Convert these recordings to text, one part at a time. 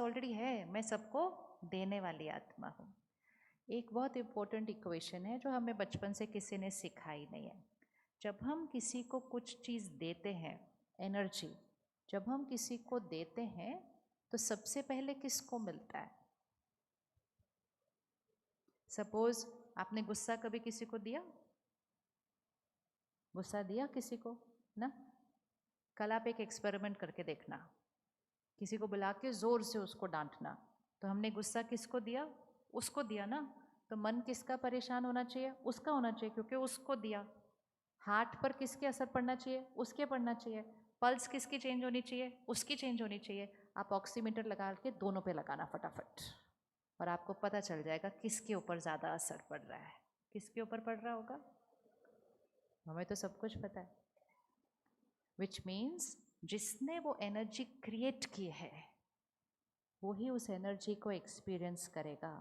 Already है, मैं सबको देने वाली आत्मा हूँ। एक बहुत इम्पोर्टेंट इक्वेशन है जो हमें बचपन से किसी ने सिखाई नहीं है। जब हम किसी को कुछ चीज़ देते हैं, एनर्जी जब हम किसी को देते हैं तो सबसे पहले किसको मिलता है? सपोज आपने गुस्सा कभी किसी को दिया? गुस्सा दिया किसी को ना? कल आप एक एक्सपेरिमेंट करके देखना, किसी को बुला के जोर से उसको डांटना, तो हमने गुस्सा किसको दिया? उसको दिया ना। तो मन किसका परेशान होना चाहिए? उसका होना चाहिए, क्योंकि उसको दिया। हार्ट पर किसके असर पड़ना चाहिए? उसके पड़ना चाहिए। पल्स किसकी चेंज होनी चाहिए? उसकी चेंज होनी चाहिए। आप ऑक्सीमीटर लगा के दोनों पे लगाना फटाफट, और आपको पता चल जाएगा किसके ऊपर ज़्यादा असर पड़ रहा है। किसके ऊपर पड़ रहा होगा? हमें तो सब कुछ पता है। विच मीन्स जिसने वो एनर्जी क्रिएट की है वो ही उस एनर्जी को एक्सपीरियंस करेगा।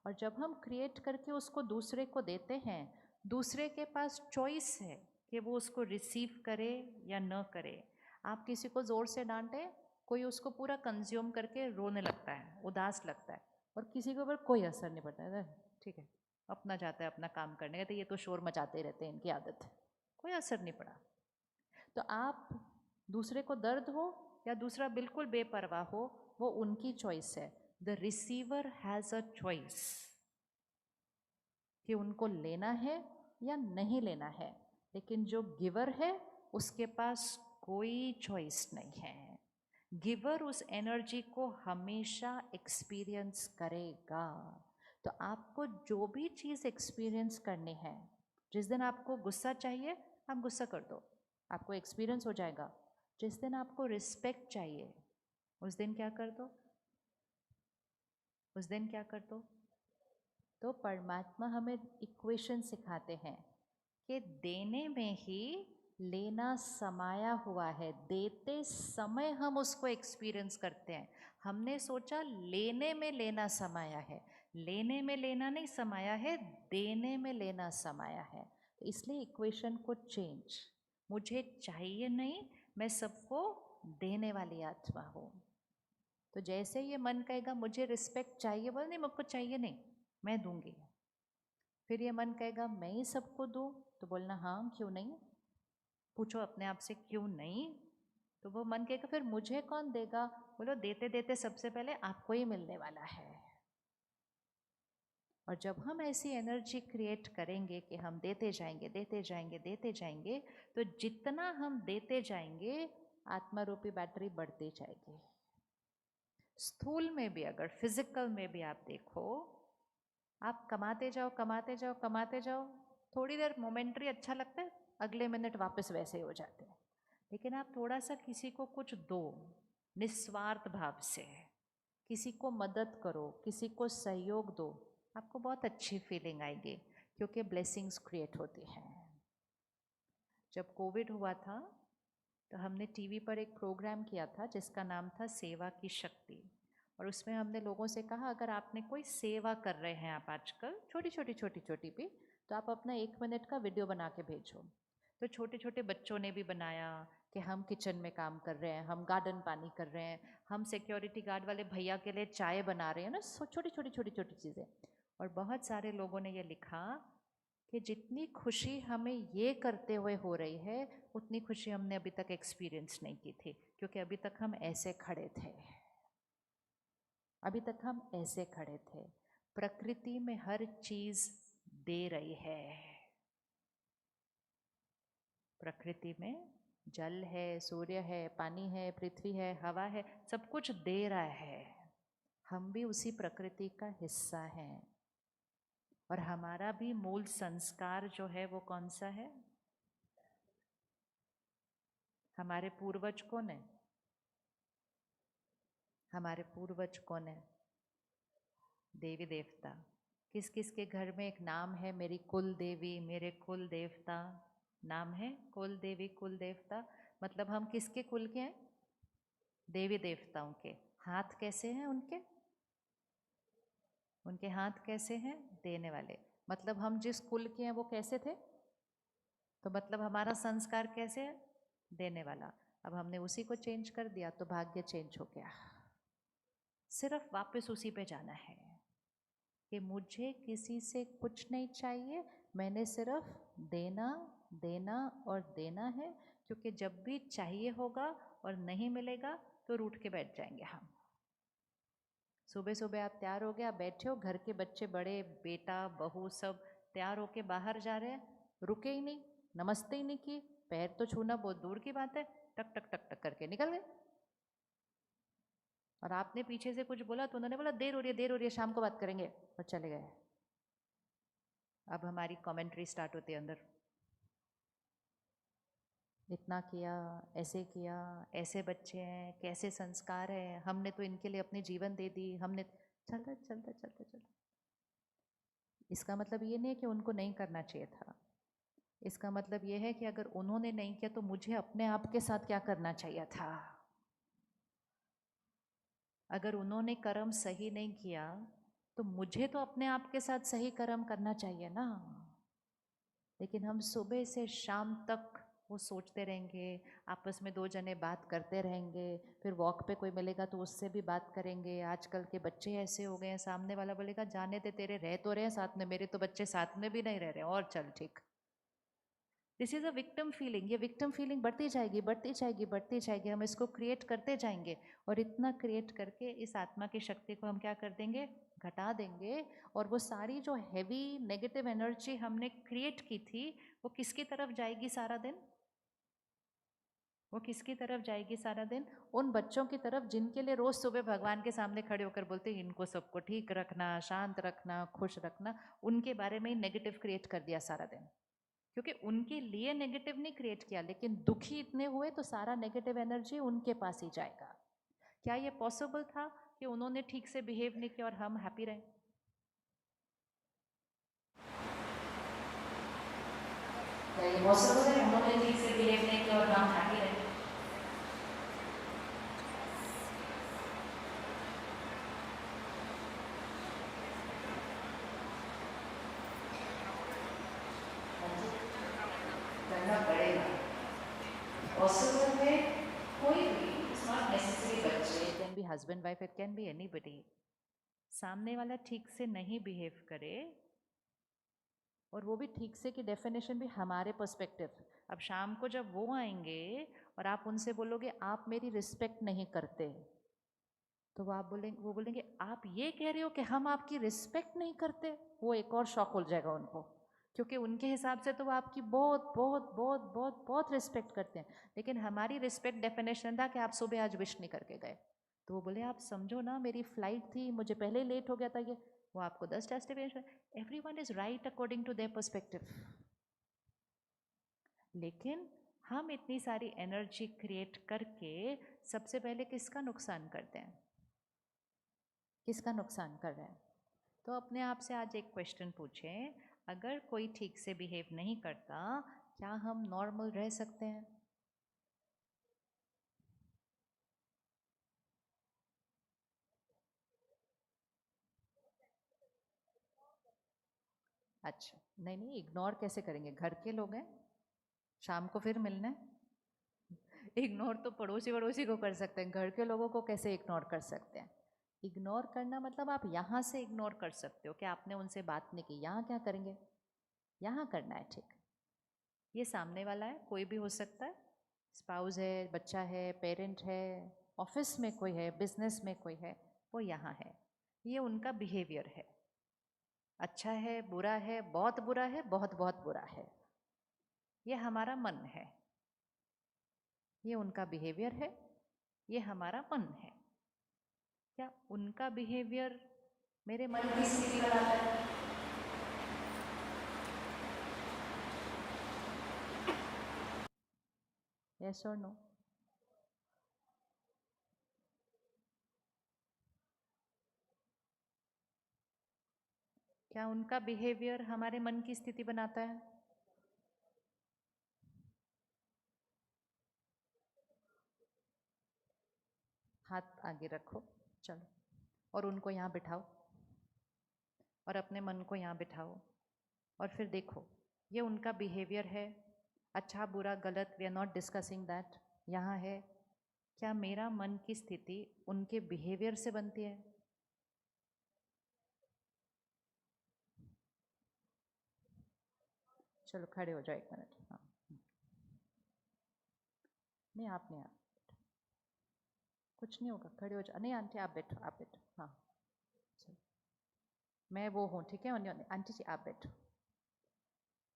और जब हम क्रिएट करके उसको दूसरे को देते हैं, दूसरे के पास चॉइस है कि वो उसको रिसीव करे या न करे। आप किसी को ज़ोर से डांटे, कोई उसको पूरा कंज्यूम करके रोने लगता है, उदास लगता है, और किसी के ऊपर कोई असर नहीं पड़ता है, ठीक है अपना जाता है अपना काम करने का, तो ये तो शोर मचाते रहते हैं, इनकी आदत है, कोई असर नहीं पड़ा। तो आप दूसरे को दर्द हो या दूसरा बिल्कुल बेपरवाह हो, वो उनकी चॉइस है। The receiver has a choice कि उनको लेना है या नहीं लेना है, लेकिन जो गिवर है उसके पास कोई चॉइस नहीं है। गिवर उस एनर्जी को हमेशा एक्सपीरियंस करेगा। तो आपको जो भी चीज़ एक्सपीरियंस करनी है, जिस दिन आपको गुस्सा चाहिए आप गुस्सा कर दो, आपको एक्सपीरियंस हो जाएगा। जिस दिन आपको रिस्पेक्ट चाहिए उस दिन क्या कर दो? उस दिन क्या कर दो? तो परमात्मा हमें इक्वेशन सिखाते हैं कि देने में ही लेना समाया हुआ है। देते समय हम उसको एक्सपीरियंस करते हैं। हमने सोचा लेने में लेना समाया है, लेने में लेना नहीं समाया है, देने में लेना समाया है। तो इसलिए इक्वेशन को चेंज, मुझे चाहिए नहीं, मैं सबको देने वाली आत्मा हूँ। तो जैसे ये मन कहेगा मुझे रिस्पेक्ट चाहिए, बोल नहीं मुझको चाहिए नहीं, मैं दूंगी। फिर ये मन कहेगा मैं ही सबको दूँ, तो बोलना हाँ क्यों नहीं। पूछो अपने आप से क्यों नहीं। तो वो मन कहेगा फिर मुझे कौन देगा, बोलो देते देते सबसे पहले आपको ही मिलने वाला है। और जब हम ऐसी एनर्जी क्रिएट करेंगे कि हम देते जाएंगे देते जाएंगे देते जाएंगे, तो जितना हम देते जाएंगे आत्मा रूपी बैटरी बढ़ती जाएगी। स्थूल में भी, अगर फिजिकल में भी आप देखो, आप कमाते जाओ कमाते जाओ कमाते जाओ, थोड़ी देर मोमेंट्री अच्छा लगता है, अगले मिनट वापस वैसे ही हो जाते हैं। लेकिन आप थोड़ा सा किसी को कुछ दो निस्वार्थ भाव से, किसी को मदद करो, किसी को सहयोग दो, आपको बहुत अच्छी फीलिंग आएगी, क्योंकि ब्लेसिंग्स क्रिएट होती हैं। जब कोविड हुआ था तो हमने टीवी पर एक प्रोग्राम किया था जिसका नाम था सेवा की शक्ति। और उसमें हमने लोगों से कहा अगर आपने कोई सेवा कर रहे हैं आप आजकल, छोटी छोटी भी, तो आप अपना 1 मिनट का वीडियो बना के भेजो। तो छोटे छोटे बच्चों ने भी बनाया कि हम किचन में काम कर रहे हैं, हम गार्डन पानी कर रहे हैं, हम सिक्योरिटी गार्ड वाले भैया के लिए चाय बना रहे हैं ना, छोटी छोटी चीज़ें। और बहुत सारे लोगों ने ये लिखा कि जितनी खुशी हमें ये करते हुए हो रही है उतनी खुशी हमने अभी तक एक्सपीरियंस नहीं की थी, क्योंकि अभी तक हम ऐसे खड़े थे, अभी तक हम ऐसे खड़े थे। प्रकृति में हर चीज दे रही है। प्रकृति में जल है, सूर्य है, पानी है, पृथ्वी है, हवा है, सब कुछ दे रहा है। हम भी उसी प्रकृति का हिस्सा हैं। और हमारा भी मूल संस्कार जो है वो कौन सा है? हमारे पूर्वज कौन है? हमारे पूर्वज कौन है? देवी देवता। किस किस के घर में एक नाम है, मेरी कुल देवी, मेरे कुल देवता? नाम है कुल देवी, कुल देवता। मतलब हम किसके कुल के हैं? देवी देवताओं के। हाथ कैसे हैं उनके? उनके हाथ कैसे हैं? देने वाले। मतलब हम जिस कुल के हैं वो कैसे थे? तो मतलब हमारा संस्कार कैसे है? देने वाला। अब हमने उसी को चेंज कर दिया तो भाग्य चेंज हो गया। सिर्फ वापस उसी पे जाना है कि मुझे किसी से कुछ नहीं चाहिए, मैंने सिर्फ देना देना और देना है, क्योंकि जब भी चाहिए होगा और नहीं मिलेगा तो रूठ के बैठ जाएंगे हम। सुबह सुबह आप तैयार हो गए, आप बैठे हो, घर के बच्चे बड़े, बेटा बहू सब तैयार होके बाहर जा रहे हैं, रुके ही नहीं, नमस्ते ही नहीं की, पैर तो छूना बहुत दूर की बात है, टक टक टक टक करके निकल गए। और आपने पीछे से कुछ बोला तो उन्होंने बोला देर हो रही है, देर हो रही है, शाम को बात करेंगे, और चले गए। अब हमारी कमेंट्री स्टार्ट होती है अंदर, इतना किया, ऐसे बच्चे हैं, कैसे संस्कार है, हमने तो इनके लिए अपने जीवन दे दी, हमने चलता चलता चलता चलता। इसका मतलब ये नहीं है कि उनको नहीं करना चाहिए था, इसका मतलब ये है कि अगर उन्होंने नहीं किया तो मुझे अपने आप के साथ क्या करना चाहिए था। अगर उन्होंने कर्म सही नहीं किया तो मुझे तो अपने आप के साथ सही कर्म करना चाहिए ना। लेकिन हम सुबह से शाम तक वो सोचते रहेंगे, आपस में दो जने बात करते रहेंगे, फिर वॉक पे कोई मिलेगा तो उससे भी बात करेंगे। आजकल के बच्चे ऐसे हो गए हैं, सामने वाला बोलेगा जाने दे, तेरे रह तो रहे हैं साथ में, मेरे तो बच्चे साथ में भी नहीं रह रहे, और चल ठीक। This is a victim feeling. ये विक्टिम फीलिंग बढ़ती जाएगी, बढ़ती जाएगी, बढ़ती जाएगी, हम इसको क्रिएट करते जाएंगे, और इतना क्रिएट करके इस आत्मा की शक्ति को हम क्या कर देंगे, घटा देंगे। और वो सारी जो हैवी नेगेटिव एनर्जी हमने क्रिएट की थी वो किसकी तरफ जाएगी सारा दिन, वो किसकी तरफ जाएगी सारा दिन, उन बच्चों की तरफ जिनके लिए रोज सुबह भगवान के सामने खड़े होकर बोलते हैं इनको सबको ठीक रखना, शांत रखना, खुश रखना, उनके बारे में ही नेगेटिव क्रिएट कर दिया सारा दिन। क्योंकि उनके लिए नेगेटिव नहीं क्रिएट किया, लेकिन दुखी इतने हुए तो सारा नेगेटिव एनर्जी उनके पास ही जाएगा। क्या ये पॉसिबल था कि उन्होंने ठीक से बिहेव नहीं किया और हम हैप्पी रहे? क्या ये पॉसिबल है उन्होंने ठीक से बिहेव नहीं किया और हम हैप्पी रहे? करना पड़ेगा, पॉसिबल है। कोई भी, इट्स नॉट नेसेसरी बच्चे, it can be husband wife, it can be anybody, सामने वाला ठीक से नहीं बिहेव करे, और वो भी ठीक से की डेफिनेशन भी हमारे पर्सपेक्टिव। अब शाम को जब वो आएंगे और आप उनसे बोलोगे आप मेरी रिस्पेक्ट नहीं करते, तो वो बोलेंगे आप ये कह रहे हो कि हम आपकी रिस्पेक्ट नहीं करते, वो एक और शॉक हो जाएगा उनको, क्योंकि उनके हिसाब से तो वो आपकी बहुत बहुत बहुत बहुत बहुत रिस्पेक्ट करते हैं, लेकिन हमारी रिस्पेक्ट डेफिनेशन था कि आप सुबह आज विश नहीं करके गए। तो वो बोले आप समझो ना, मेरी फ्लाइट थी, मुझे पहले ही लेट हो गया था, ये वो आपको 10 testification, everyone is right according to their perspective. लेकिन हम इतनी सारी एनर्जी क्रिएट करके सबसे पहले किसका नुकसान करते हैं, किसका नुकसान कर रहे हैं? तो अपने आप से आज एक क्वेश्चन पूछें, अगर कोई ठीक से बिहेव नहीं करता, क्या हम नॉर्मल रह सकते हैं? अच्छा, नहीं नहीं, इग्नोर कैसे करेंगे, घर के लोग हैं, शाम को फिर मिलना है। इग्नोर तो पड़ोसी वड़ोसी को कर सकते हैं, घर के लोगों को कैसे इग्नोर कर सकते हैं? इग्नोर करना मतलब आप यहाँ से इग्नोर कर सकते हो कि आपने उनसे बात नहीं की, यहाँ क्या करेंगे, यहाँ करना है ठीक। ये सामने वाला है, कोई भी हो सकता है, स्पाउस है, बच्चा है, पेरेंट है, ऑफिस में कोई है, बिजनेस में कोई है, वो यहाँ है, ये उनका बिहेवियर है, अच्छा है, बुरा है, बहुत बुरा है, बहुत बहुत बुरा है, ये हमारा मन है, ये उनका बिहेवियर है, ये हमारा मन है। क्या उनका बिहेवियर मेरे मन की स्थिति बनाता है? यस और नो? क्या उनका बिहेवियर हमारे मन की स्थिति बनाता है? हाथ आगे रखो, चलो, और उनको यहाँ बिठाओ, और अपने मन को यहाँ बिठाओ, और फिर देखो ये उनका बिहेवियर है, अच्छा बुरा गलत, we are not discussing that, यहाँ है। क्या मेरा मन की स्थिति उनके बिहेवियर से बनती है? चलो खड़े हो जाओ 1 मिनट। हाँ नहीं आप नहीं, आप कुछ नहीं होगा, खड़े हो जाओ। नहीं आंटी आप बैठो, आप बैठो। हाँ चलो मैं वो हूँ, ठीक है। आंटी जी आप बैठो।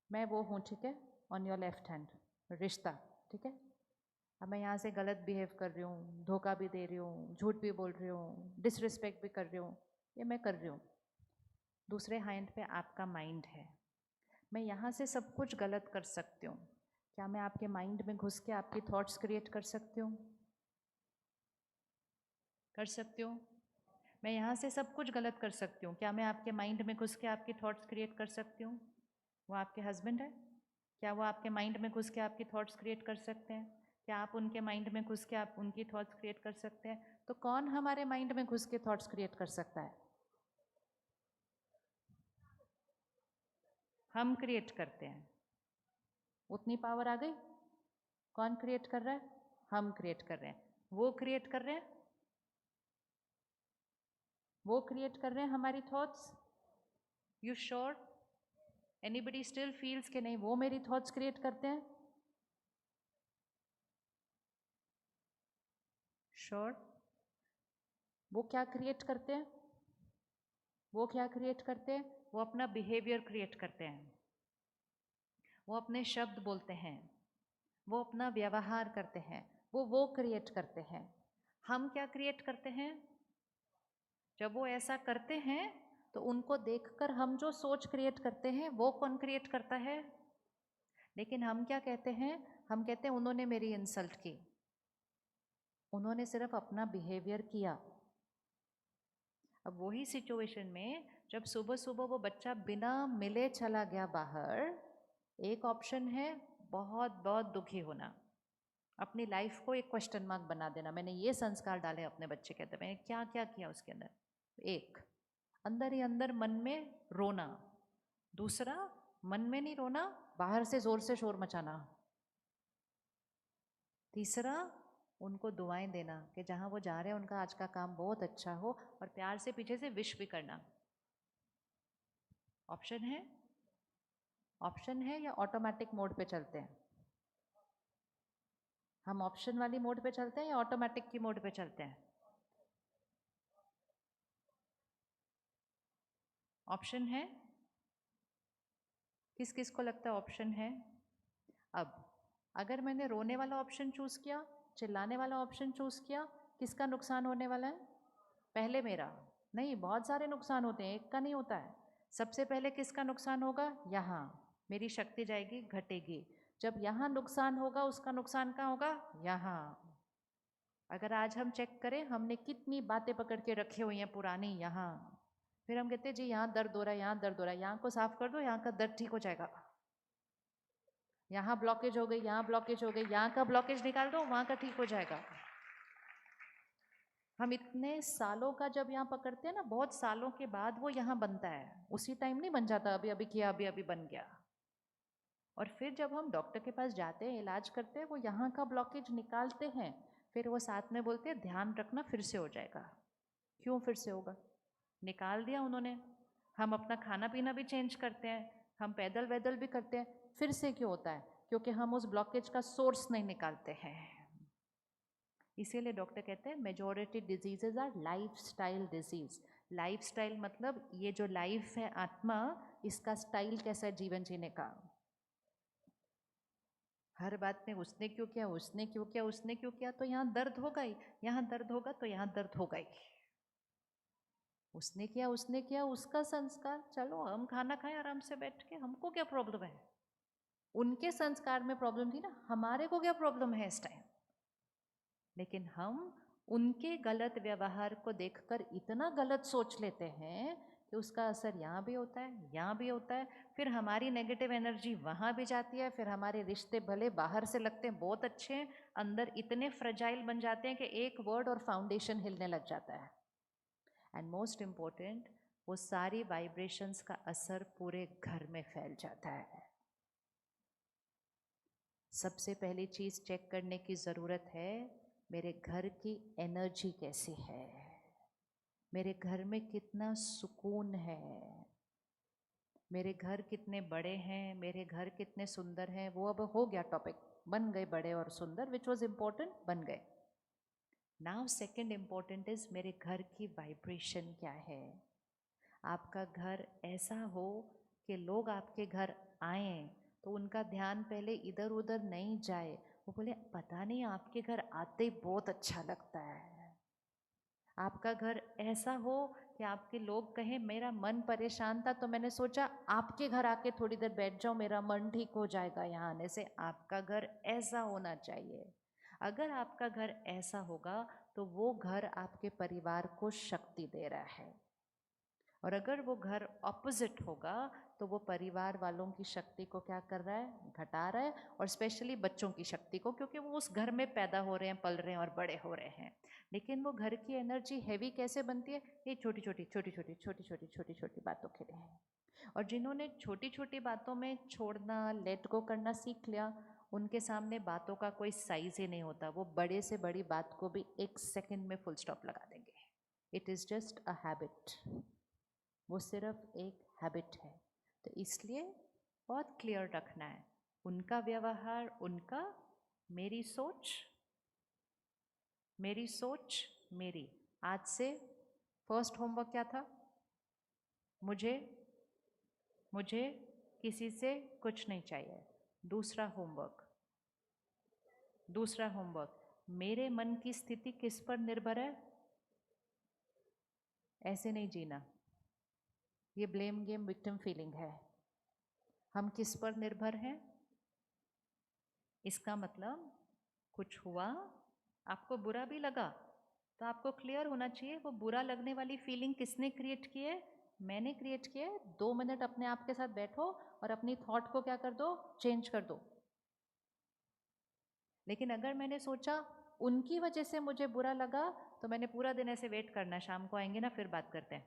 मैं वो हूँ, ठीक है, ऑन योर लेफ्ट हैंड, रिश्ता, ठीक है। अब मैं यहाँ से गलत बिहेव कर रही हूँ, धोखा भी दे रही हूँ, झूठ भी बोल रही हूँ, डिसरिस्पेक्ट भी कर रही हूँ, ये मैं कर रही हूँ। दूसरे हैंड पे आपका माइंड है। मैं यहाँ से सब कुछ गलत कर सकती हूँ। क्या मैं आपके माइंड में घुस के आपकी थॉट्स क्रिएट कर सकती हूँ? कर सकती हूँ। मैं यहाँ से सब कुछ गलत कर सकती हूँ। क्या मैं आपके माइंड में घुस के आपकी थॉट्स क्रिएट कर सकती हूँ? वो आपके हस्बैंड है, क्या वो आपके माइंड में घुस के आपकी थॉट्स क्रिएट कर सकते हैं? क्या आप उनके माइंड में घुस के आप उनकी थॉट्स क्रिएट कर सकते हैं? तो कौन हमारे माइंड में घुस के थॉट्स क्रिएट कर सकता है? हम क्रिएट करते हैं। उतनी पावर आ गई? कौन क्रिएट कर रहा है? हम क्रिएट कर रहे हैं। वो क्रिएट कर रहे हैं, वो क्रिएट कर रहे हैं हमारी thoughts. You sure? Anybody still feels कि नहीं वो मेरी थॉट्स क्रिएट करते हैं? श्योर? वो क्या क्रिएट करते हैं? वो क्या क्रिएट करते हैं? वो अपना बिहेवियर क्रिएट करते हैं, वो अपने शब्द बोलते हैं, वो अपना व्यवहार करते हैं, वो क्रिएट करते हैं। हम क्या क्रिएट करते हैं? जब वो ऐसा करते हैं तो उनको देखकर हम जो सोच क्रिएट करते हैं वो कौन क्रिएट करता है? लेकिन हम क्या कहते हैं? हम कहते हैं उन्होंने मेरी इंसल्ट की, उन्होंने सिर्फ अपना बिहेवियर किया। अब वही सिचुएशन में जब सुबह सुबह वो बच्चा बिना मिले चला गया बाहर, एक ऑप्शन है बहुत बहुत दुखी होना, अपनी लाइफ को एक क्वेश्चन मार्क बना देना। मैंने ये संस्कार डाले अपने बच्चे के अंदर, मैंने क्या क्या किया उसके अंदर। एक, अंदर ही अंदर मन में रोना। दूसरा, मन में नहीं रोना, बाहर से जोर से शोर मचाना। तीसरा, उनको दुआएं देना कि जहाँ वो जा रहे हैं उनका आज का काम बहुत अच्छा हो, और प्यार से पीछे से विश भी करना। ऑप्शन है? ऑप्शन है या ऑटोमेटिक मोड पे चलते हैं? हम ऑप्शन वाली मोड पे चलते हैं या ऑटोमेटिक की मोड पे चलते हैं? ऑप्शन है? किस किस को लगता है ऑप्शन है? अब अगर मैंने रोने वाला ऑप्शन चूज किया, चिल्लाने वाला ऑप्शन चूज किया, किसका नुकसान होने वाला है? पहले मेरा नहीं, बहुत सारे नुकसान होते हैं, एक का नहीं होता है। सबसे पहले किसका नुकसान होगा? यहाँ मेरी शक्ति जाएगी, घटेगी। जब यहाँ नुकसान होगा, उसका नुकसान कहाँ होगा? यहाँ। अगर आज हम चेक करें हमने कितनी बातें पकड़ के रखी हुई हैं पुरानी यहाँ, फिर हम कहते हैं जी यहाँ दर्द हो रहा है, यहाँ दर्द हो रहा है, यहाँ को साफ कर दो, यहाँ का दर्द ठीक हो जाएगा। यहाँ ब्लॉकेज हो गई, यहाँ ब्लॉकेज हो गई, यहाँ का ब्लॉकेज निकाल दो, वहाँ का ठीक हो जाएगा। हम इतने सालों का जब यहाँ पकड़ते हैं ना, बहुत सालों के बाद वो यहाँ बनता है, उसी टाइम नहीं बन जाता, अभी अभी किया अभी अभी बन गया। और फिर जब हम डॉक्टर के पास जाते हैं, इलाज करते हैं, वो यहाँ का ब्लॉकेज निकालते हैं, फिर वो साथ में बोलते हैं ध्यान रखना फिर से हो जाएगा। क्यों फिर से होगा? निकाल दिया उन्होंने। हम अपना खाना पीना भी चेंज करते हैं, हम पैदल वैदल भी करते हैं, फिर से क्यों होता है? क्योंकि हम उस ब्लॉकेज का सोर्स नहीं निकालते हैं। इसीलिए डॉक्टर कहते हैं majority diseases are lifestyle disease. Lifestyle मतलब ये जो लाइफ है आत्मा, इसका स्टाइल कैसा है जीवन जीने का। हर बात में उसने क्यों किया, उसने क्यों किया, उसने क्यों किया, तो यहाँ दर्द होगा ही, यहाँ दर्द होगा तो यहाँ दर्द होगा ही। उसने किया, उसने किया, उसका संस्कार, चलो हम खाना खाएं आराम से बैठ के, हमको क्या प्रॉब्लम है? उनके संस्कार में प्रॉब्लम थी ना, हमारे को क्या प्रॉब्लम है इस टाइम? लेकिन हम उनके गलत व्यवहार को देखकर इतना गलत सोच लेते हैं कि उसका असर यहाँ भी होता है, यहाँ भी होता है, फिर हमारी नेगेटिव एनर्जी वहाँ भी जाती है, फिर हमारे रिश्ते भले बाहर से लगते हैं बहुत अच्छे हैं, अंदर इतने फ्रेजाइल बन जाते हैं कि एक वर्ड और फाउंडेशन हिलने लग जाता है। एंड मोस्ट इम्पोर्टेंट, वो सारी वाइब्रेशंस का असर पूरे घर में फैल जाता है। सबसे पहली चीज चेक करने की जरूरत है, मेरे घर की एनर्जी कैसी है, मेरे घर में कितना सुकून है। मेरे घर कितने बड़े हैं, मेरे घर कितने सुंदर हैं, वो अब हो गया टॉपिक, बन गए बड़े और सुंदर, विच वॉज इम्पोर्टेंट, बन गए। नाउ सेकेंड इम्पोर्टेंट इज मेरे घर की वाइब्रेशन क्या है। आपका घर ऐसा हो कि लोग आपके घर आए तो उनका ध्यान पहले इधर उधर नहीं जाए, वो बोले पता नहीं आपके घर आते ही बहुत अच्छा लगता है। आपका घर ऐसा हो कि आपके लोग कहें मेरा मन परेशान था तो मैंने सोचा आपके घर आके थोड़ी देर बैठ जाओ, मेरा मन ठीक हो जाएगा यहाँ आने से। आपका घर ऐसा होना चाहिए। अगर आपका घर ऐसा होगा तो वो घर आपके परिवार को शक्ति दे रहा है, और अगर वो घर ऑपोजिट होगा तो वो परिवार वालों की शक्ति को क्या कर रहा है, घटा रहा है, और स्पेशली बच्चों की शक्ति को, क्योंकि वो उस घर में पैदा हो रहे हैं, पल रहे हैं और बड़े हो रहे हैं। लेकिन वो घर की एनर्जी हैवी कैसे बनती है, ये छोटी छोटी छोटी छोटी छोटी छोटी छोटी छोटी बातों के लिए है। और जिन्होंने छोटी छोटी बातों में छोड़ना, लेट गो करना सीख लिया, उनके सामने बातों का कोई साइज ही नहीं होता। वो बड़े से बड़ी बात को भी एक सेकंड में फुल स्टॉप लगा देंगे। It is just a habit, वो सिर्फ एक हैबिट है। तो इसलिए बहुत क्लियर रखना है, उनका व्यवहार उनका, मेरी सोच मेरी सोच मेरी। आज से फर्स्ट होमवर्क क्या था, मुझे मुझे किसी से कुछ नहीं चाहिए। दूसरा होमवर्क, मेरे मन की स्थिति किस पर निर्भर है, ऐसे नहीं जीना। ये ब्लेम गेम विक्टिम फीलिंग है। हम किस पर निर्भर हैं, इसका मतलब कुछ हुआ, आपको बुरा भी लगा, तो आपको क्लियर होना चाहिए वो बुरा लगने वाली फीलिंग किसने क्रिएट की है, मैंने क्रिएट किया है। 2 मिनट अपने आप के साथ बैठो और अपनी थॉट को क्या कर दो, चेंज कर दो। लेकिन अगर मैंने सोचा उनकी वजह से मुझे बुरा लगा, तो मैंने पूरा दिन ऐसे वेट करना, शाम को आएंगे ना फिर बात करते हैं,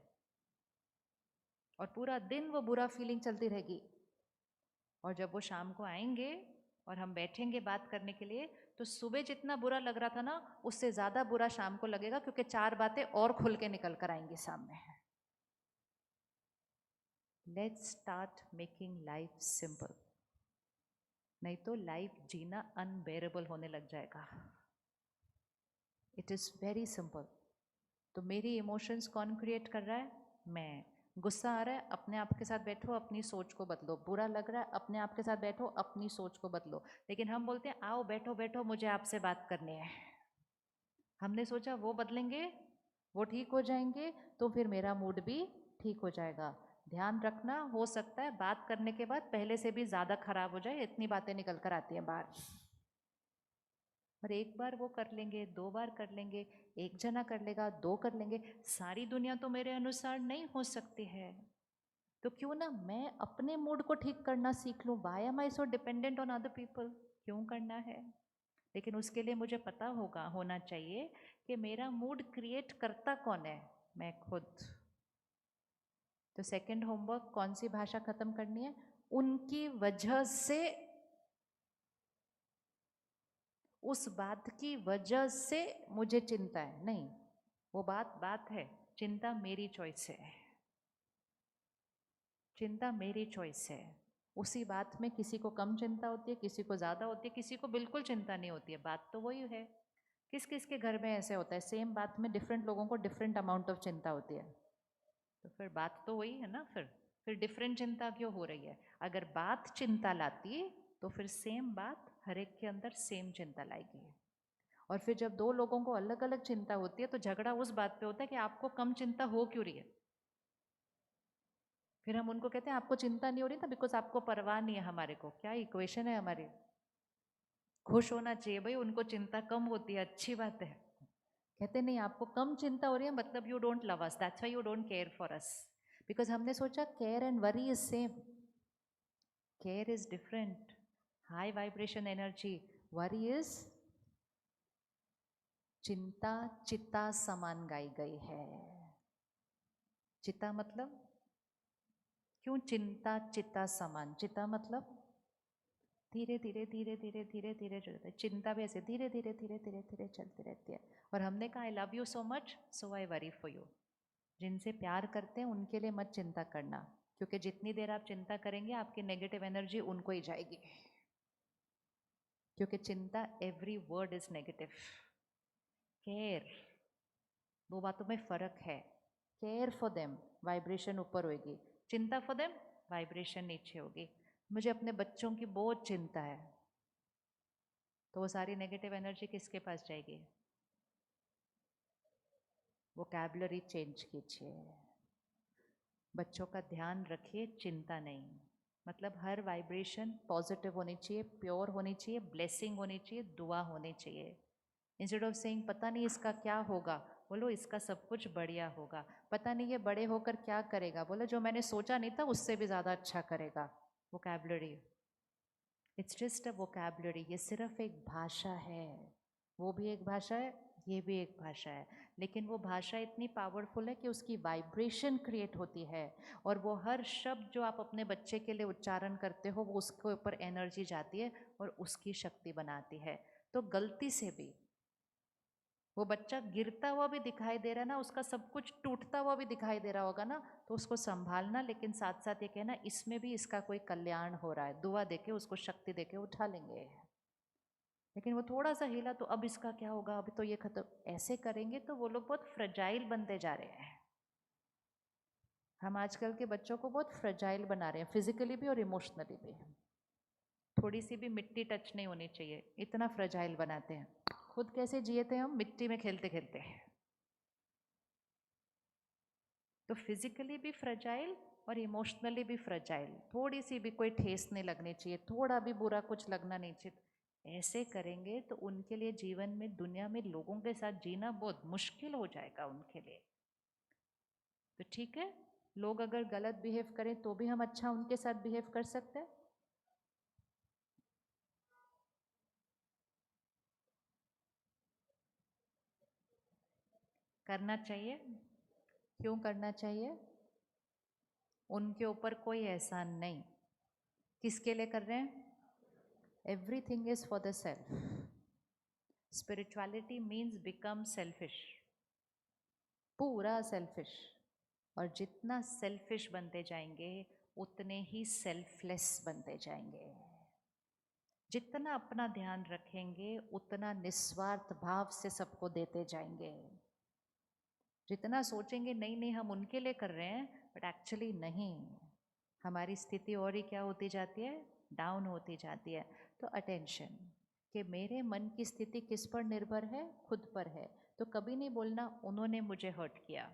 और पूरा दिन वो बुरा फीलिंग चलती रहेगी। और जब वो शाम को आएंगे और हम बैठेंगे बात करने के लिए, तो सुबह जितना बुरा लग रहा था ना, उससे ज़्यादा बुरा शाम को लगेगा, क्योंकि 4 बातें और खुल के निकल कर आएंगी सामने। Let's start making life simple, नहीं तो लाइफ जीना अनबेरेबल होने लग जाएगा। It is very simple. तो मेरी इमोशंस कौन क्रिएट कर रहा है, मैं। गुस्सा आ रहा है, अपने आप के साथ बैठो, अपनी सोच को बदलो। बुरा लग रहा है, अपने आप के साथ बैठो, अपनी सोच को बदलो। लेकिन हम बोलते हैं आओ बैठो बैठो मुझे आपसे बात करनी है। हमने सोचा वो बदलेंगे, वो ठीक हो जाएंगे, तो फिर मेरा मूड भी ठीक हो जाएगा। ध्यान रखना, हो सकता है बात करने के बाद पहले से भी ज़्यादा खराब हो जाए, इतनी बातें निकल कर आती हैं बाहर। और एक बार वो कर लेंगे, 2 बार कर लेंगे, एक जना कर लेगा, 2 कर लेंगे, सारी दुनिया तो मेरे अनुसार नहीं हो सकती है। तो क्यों ना मैं अपने मूड को ठीक करना सीख लूँ। Why am I so dependent on other people, क्यों करना है। लेकिन उसके लिए मुझे पता होना चाहिए कि मेरा मूड क्रिएट करता कौन है, मैं खुद। तो सेकंड होमवर्क, कौन सी भाषा खत्म करनी है, उनकी वजह से, उस बात की वजह से मुझे चिंता है, नहीं, वो बात है, चिंता मेरी चॉइस है। चिंता मेरी चॉइस है। उसी बात में किसी को कम चिंता होती है, किसी को ज़्यादा होती है, किसी को बिल्कुल चिंता नहीं होती है। बात तो वही है। किस किस के घर में ऐसे होता है, सेम बात में डिफरेंट लोगों को डिफरेंट अमाउंट ऑफ चिंता होती है। तो फिर बात तो वही है ना, फिर डिफरेंट चिंता क्यों हो रही है। अगर बात चिंता लाती तो फिर सेम बात हर एक के अंदर सेम चिंता लाएगी। और फिर जब 2 लोगों को अलग अलग चिंता होती है तो झगड़ा उस बात पे होता है कि आपको कम चिंता हो क्यों रही है। फिर हम उनको कहते हैं आपको चिंता नहीं हो रही था बिकॉज आपको परवाह नहीं है हमारे को। क्या इक्वेशन है हमारी। खुश होना चाहिए भाई, उनको चिंता कम होती है, अच्छी बात है। कहते नहीं आपको कम चिंता हो रही है मतलब you don't love us, that's why you don't care for us. Because हमने सोचा care and worry is same. Care is different, high vibration energy. Worry is चिंता चिता समान गाई गई है। चिता मतलब, क्यों चिंता चिता समान, चिता मतलब धीरे धीरे धीरे धीरे धीरे धीरे चलता है। चिंता भी ऐसे धीरे धीरे धीरे धीरे धीरे चलती रहती है। और हमने कहा I love you so much so I worry for you. जिनसे प्यार करते हैं उनके लिए मत चिंता करना, क्योंकि जितनी देर आप चिंता करेंगे आपकी नेगेटिव एनर्जी उनको ही जाएगी, क्योंकि चिंता every word is negative. Care, दो बातों में फर्क है। केयर फॉर देम, वाइब्रेशन ऊपर होगी, चिंता फॉर देम, वाइब्रेशन नीचे होगी। मुझे अपने बच्चों की बहुत चिंता है, तो वो सारी नेगेटिव एनर्जी किसके पास जाएगी? वोकैबुलरी चेंज कीजिए, बच्चों का ध्यान रखिए, चिंता नहीं। मतलब हर वाइब्रेशन पॉजिटिव होनी चाहिए, प्योर होनी चाहिए, ब्लेसिंग होनी चाहिए, दुआ होनी चाहिए। इंस्टेड ऑफ सेइंग पता नहीं इसका क्या होगा, बोलो इसका सब कुछ बढ़िया होगा। पता नहीं ये बड़े होकर क्या करेगा, बोलो जो मैंने सोचा नहीं था उससे भी ज़्यादा अच्छा करेगा। Vocabulary, it's just a vocabulary, ये सिर्फ एक भाषा है। वो भी एक भाषा है, ये भी एक भाषा है, लेकिन वो भाषा इतनी पावरफुल है कि उसकी वाइब्रेशन क्रिएट होती है, और वो हर शब्द जो आप अपने बच्चे के लिए उच्चारण करते हो वो उसके ऊपर एनर्जी जाती है और उसकी शक्ति बनाती है। तो गलती से भी वो बच्चा गिरता हुआ भी दिखाई दे रहा है ना, उसका सब कुछ टूटता हुआ भी दिखाई दे रहा होगा ना, तो उसको संभालना, लेकिन साथ साथ ये कहना इसमें भी इसका कोई कल्याण हो रहा है, दुआ देके उसको शक्ति देके उठा लेंगे। लेकिन वो थोड़ा सा हिला तो अब इसका क्या होगा, अभी तो ये खत्म, ऐसे करेंगे तो वो लोग बहुत फ्रजाइल बनते जा रहे हैं। हम आजकल के बच्चों को बहुत फ्रजाइल बना रहे हैं, फिजिकली भी और इमोशनली भी। थोड़ी सी भी मिट्टी टच नहीं होनी चाहिए, इतना फ्रजाइल बनाते हैं। खुद कैसे जिए थे हम, मिट्टी में खेलते खेलते। तो फिजिकली भी फ्रजाइल और इमोशनली भी फ्रजाइल, थोड़ी सी भी कोई ठेस नहीं लगनी चाहिए, थोड़ा भी बुरा कुछ लगना नहीं चाहिए। ऐसे करेंगे तो उनके लिए जीवन में, दुनिया में लोगों के साथ जीना बहुत मुश्किल हो जाएगा उनके लिए। तो ठीक है, लोग अगर गलत बिहेव करें तो भी हम अच्छा उनके साथ बिहेव कर सकते हैं। करना चाहिए। क्यों करना चाहिए? उनके ऊपर कोई एहसान नहीं। किसके लिए कर रहे हैं? Everything is for the self. Spirituality means become selfish, पूरा सेल्फिश। और जितना सेल्फिश बनते जाएंगे उतने ही सेल्फलेस बनते जाएंगे। जितना अपना ध्यान रखेंगे उतना निस्वार्थ भाव से सबको देते जाएंगे। जितना सोचेंगे नहीं नहीं हम उनके लिए कर रहे हैं, बट एक्चुअली नहीं, हमारी स्थिति और ही क्या होती जाती है, डाउन होती जाती है। तो अटेंशन, कि मेरे मन की स्थिति किस पर निर्भर है, खुद पर है। तो कभी नहीं बोलना उन्होंने मुझे हर्ट किया,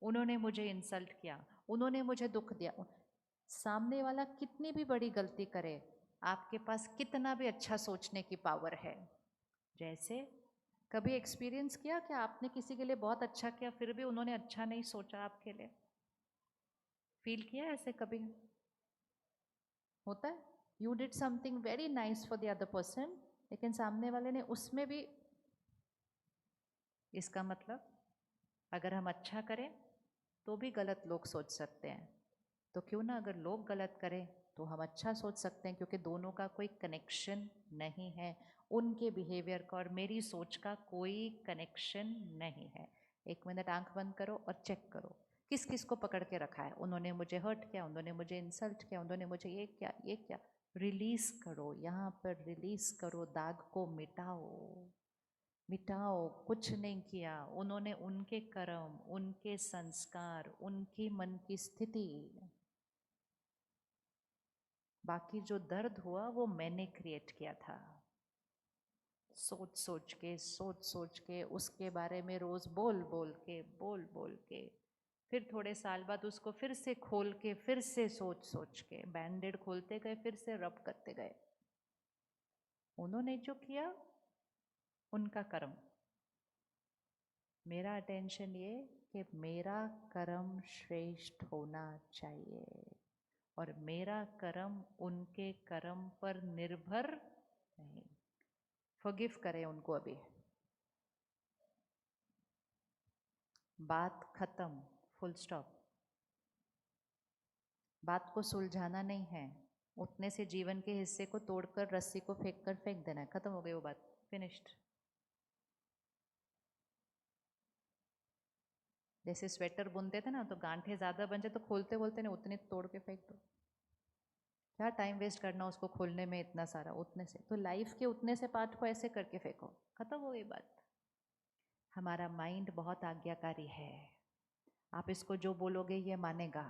उन्होंने मुझे इंसल्ट किया, उन्होंने मुझे दुख दिया। सामने वाला कितनी भी बड़ी गलती करे, आपके पास कितना भी अच्छा सोचने की पावर है। जैसे कभी एक्सपीरियंस किया कि आपने किसी के लिए बहुत अच्छा किया फिर भी उन्होंने अच्छा नहीं सोचा आपके लिए? फील किया ऐसे कभी? होता है, you did something very nice for the other person, लेकिन सामने वाले ने उसमें भी, इसका मतलब अगर हम अच्छा करें तो भी गलत लोग सोच सकते हैं, तो क्यों ना अगर लोग गलत करें तो हम अच्छा सोच सकते हैं, क्योंकि दोनों का कोई कनेक्शन नहीं है। उनके बिहेवियर का और मेरी सोच का कोई कनेक्शन नहीं है। एक मिनट आंख बंद करो और चेक करो किस किस को पकड़ के रखा है। उन्होंने मुझे हर्ट किया, उन्होंने मुझे इंसल्ट किया, उन्होंने मुझे ये किया, ये किया। रिलीज करो, यहाँ पर रिलीज करो, दाग को मिटाओ, मिटाओ। कुछ नहीं किया, उन्होंने उनके कर्म, उनके संस्कार, उनकी मन की स्थिति, बाकी जो दर्द हुआ वो मैंने क्रिएट किया था। सोच सोच के, सोच सोच के, उसके बारे में रोज बोल बोल के, बोल बोल के, फिर थोड़े साल बाद उसको फिर से खोल के, फिर से सोच सोच के, बैंडेड खोलते गए, फिर से रब करते गए। उन्होंने जो किया उनका कर्म। मेरा अटेंशन ये कि मेरा कर्म श्रेष्ठ होना चाहिए, और मेरा कर्म उनके कर्म पर निर्भर नहीं। फॉरगिव करें उनको अभी, बात खत्म, फुल स्टॉप। बात को सुलझाना नहीं है, उतने से जीवन के हिस्से को तोड़कर रस्सी को फेंक देना है, खत्म हो गई वो बात, फिनिश्ड। जैसे स्वेटर बुनते थे ना, तो गांठे ज़्यादा बन जाए तो खोलते खोलते नहीं, उतने तोड़ के फेंक दो। क्या टाइम वेस्ट करना उसको खोलने में इतना सारा, उतने से तो लाइफ के उतने से पार्ट को ऐसे करके फेंको, खत्म हो गई बात। हमारा माइंड बहुत आज्ञाकारी है, आप इसको जो बोलोगे ये मानेगा।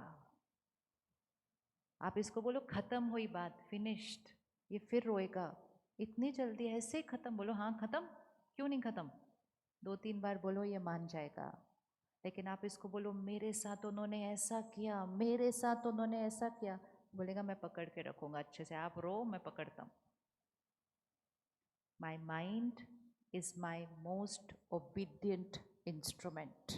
आप इसको बोलो खत्म हुई बात, फिनिश्ड, ये फिर रोएगा, इतनी जल्दी ऐसे खत्म, बोलो हाँ खत्म, क्यों नहीं खत्म, 2-3 बार बोलो ये मान जाएगा। लेकिन आप इसको बोलो मेरे साथ उन्होंने ऐसा किया, मेरे साथ उन्होंने ऐसा किया, बोलेगा मैं पकड़ के रखूंगा अच्छे से, आप रो मैं पकड़ता हूँ। My mind is my most obedient instrument.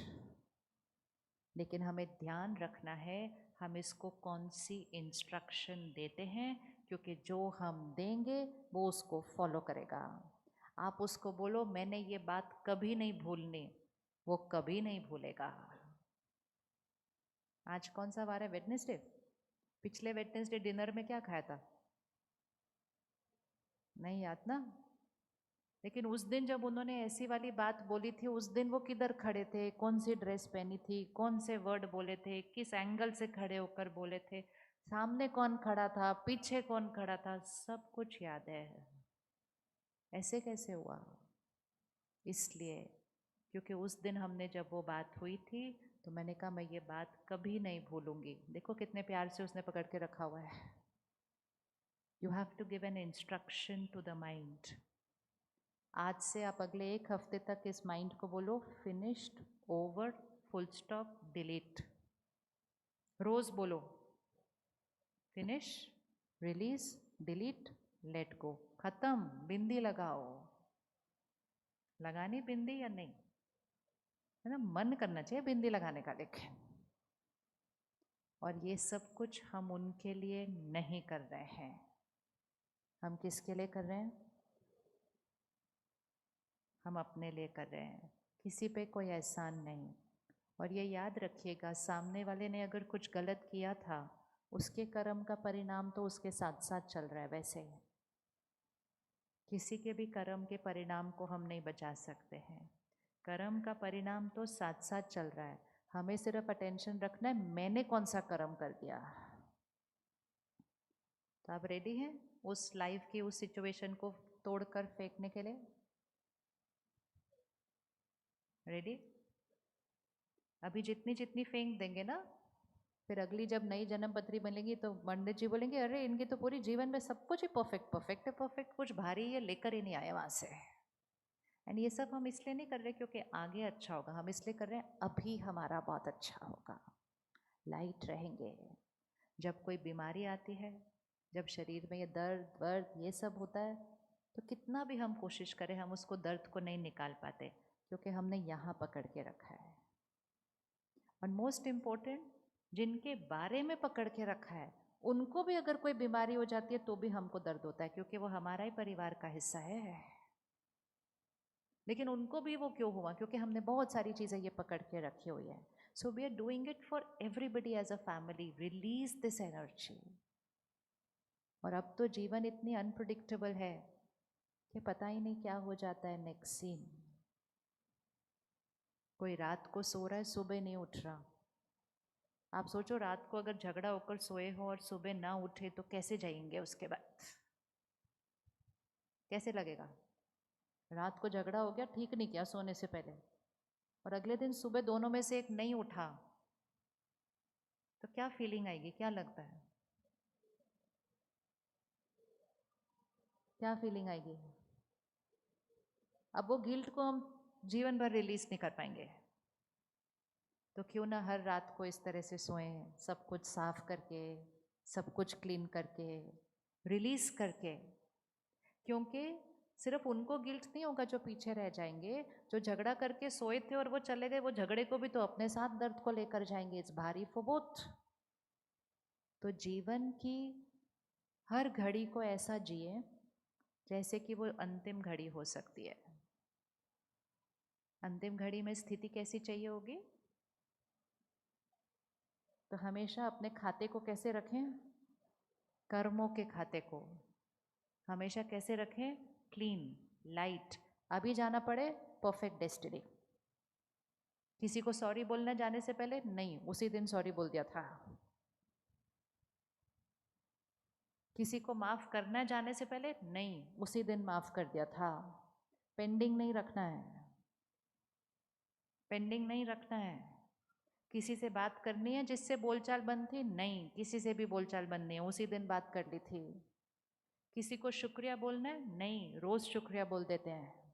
लेकिन हमें ध्यान रखना है हम इसको कौन सी इंस्ट्रक्शन देते हैं, क्योंकि जो हम देंगे वो उसको फॉलो करेगा। आप उसको बोलो मैंने ये बात कभी नहीं भूलनी, वो कभी नहीं भूलेगा। आज कौन सा वार है? वेडनेसडे। पिछले वेडनेसडे डिनर में क्या खाया था? नहीं याद ना? लेकिन उस दिन जब उन्होंने ऐसी वाली बात बोली थी, उस दिन वो किधर खड़े थे, कौन सी ड्रेस पहनी थी, कौन से वर्ड बोले थे, किस एंगल से खड़े होकर बोले थे, सामने कौन खड़ा था, पीछे कौन खड़ा था, सब कुछ याद है। ऐसे कैसे हुआ? इसलिए क्योंकि उस दिन हमने जब वो बात हुई थी तो मैंने कहा मैं ये बात कभी नहीं भूलूंगी। देखो कितने प्यार से उसने पकड़ के रखा हुआ है। You have to give an instruction to the mind. आज से आप अगले 1 हफ्ते तक इस माइंड को बोलो finished, over, full stop, delete. रोज बोलो finish, release, delete, let go, खत्म। बिंदी लगाओ। लगानी बिंदी या नहीं? है ना, मन करना चाहिए बिंदी लगाने का। लेकिन और ये सब कुछ हम उनके लिए नहीं कर रहे हैं, हम किसके लिए कर रहे हैं? हम अपने लिए कर रहे हैं, किसी पे कोई एहसान नहीं। और ये याद रखिएगा, सामने वाले ने अगर कुछ गलत किया था, उसके कर्म का परिणाम तो उसके साथ साथ चल रहा है। वैसे ही किसी के भी कर्म के परिणाम को हम नहीं बचा सकते हैं, कर्म का परिणाम तो साथ साथ चल रहा है। हमें सिर्फ अटेंशन रखना है मैंने कौन सा कर्म कर दिया। तो आप रेडी हैं उस लाइफ की उस सिचुएशन को तोड़कर फेंकने के लिए? रेडी? अभी जितनी जितनी फेंक देंगे ना, फिर अगली जब नई जन्म पत्री बनेगी तो पंडित जी बोलेंगे अरे इनकी तो पूरी जीवन में सब कुछ ही परफेक्ट परफेक्ट है, परफेक्ट, कुछ भारी ये लेकर ही नहीं आए वहां से। एंड ये सब हम इसलिए नहीं कर रहे क्योंकि आगे अच्छा होगा, हम इसलिए कर रहे हैं अभी हमारा बहुत अच्छा होगा, लाइट रहेंगे। जब कोई बीमारी आती है, जब शरीर में ये दर्द वर्द ये सब होता है, तो कितना भी हम कोशिश करें हम उसको दर्द को नहीं निकाल पाते, क्योंकि हमने यहाँ पकड़ के रखा है। और मोस्ट इम्पोर्टेंट, जिनके बारे में पकड़ के रखा है उनको भी अगर कोई बीमारी हो जाती है तो भी हमको दर्द होता है, क्योंकि वो हमारा ही परिवार का हिस्सा है। लेकिन उनको भी वो क्यों हुआ? क्योंकि हमने बहुत सारी चीज़ें ये पकड़ के रखी हुई है। So we are doing it for everybody as a family, release this energy. और अब तो जीवन इतनी अनप्रिडिक्टेबल है कि पता ही नहीं क्या हो जाता है नेक्स्ट सीन। कोई रात को सो रहा है, सुबह नहीं उठ रहा। आप सोचो रात को अगर झगड़ा होकर सोए हो और सुबह ना उठे तो कैसे जाएंगे? उसके बाद कैसे लगेगा? रात को झगड़ा हो गया, ठीक नहीं किया सोने से पहले, और अगले दिन सुबह दोनों में से एक नहीं उठा, तो क्या फीलिंग आएगी? क्या लगता है क्या फीलिंग आएगी? अब वो गिल्ट को हम जीवन भर रिलीज नहीं कर पाएंगे। तो क्यों ना हर रात को इस तरह से सोएं, सब कुछ साफ करके, सब कुछ क्लीन करके, रिलीज करके। क्योंकि सिर्फ उनको गिल्ट नहीं होगा जो पीछे रह जाएंगे, जो झगड़ा करके सोए थे और वो चले गए, वो झगड़े को भी तो अपने साथ दर्द को लेकर जाएंगे। इट्स भारी फॉर बोथ। तो जीवन की हर घड़ी को ऐसा जिए जैसे कि वो अंतिम घड़ी हो सकती है। अंतिम घड़ी में स्थिति कैसी चाहिए होगी? तो हमेशा अपने खाते को कैसे रखें? कर्मों के खाते को हमेशा कैसे रखें? Clean, light. अभी जाना पड़े परफेक्ट डेस्टिनी। किसी को सॉरी बोलने जाने से पहले नहीं, उसी दिन सॉरी बोल दिया था। किसी को माफ करना जाने से पहले नहीं, उसी दिन माफ कर दिया था। पेंडिंग नहीं रखना है, पेंडिंग नहीं रखना है। किसी से बात करनी है जिससे बोलचाल बंद थी, नहीं, किसी से भी बोलचाल बंद नहीं है, उसी दिन बात कर ली थी। किसी को शुक्रिया बोलना है, नहीं, रोज शुक्रिया बोल देते हैं।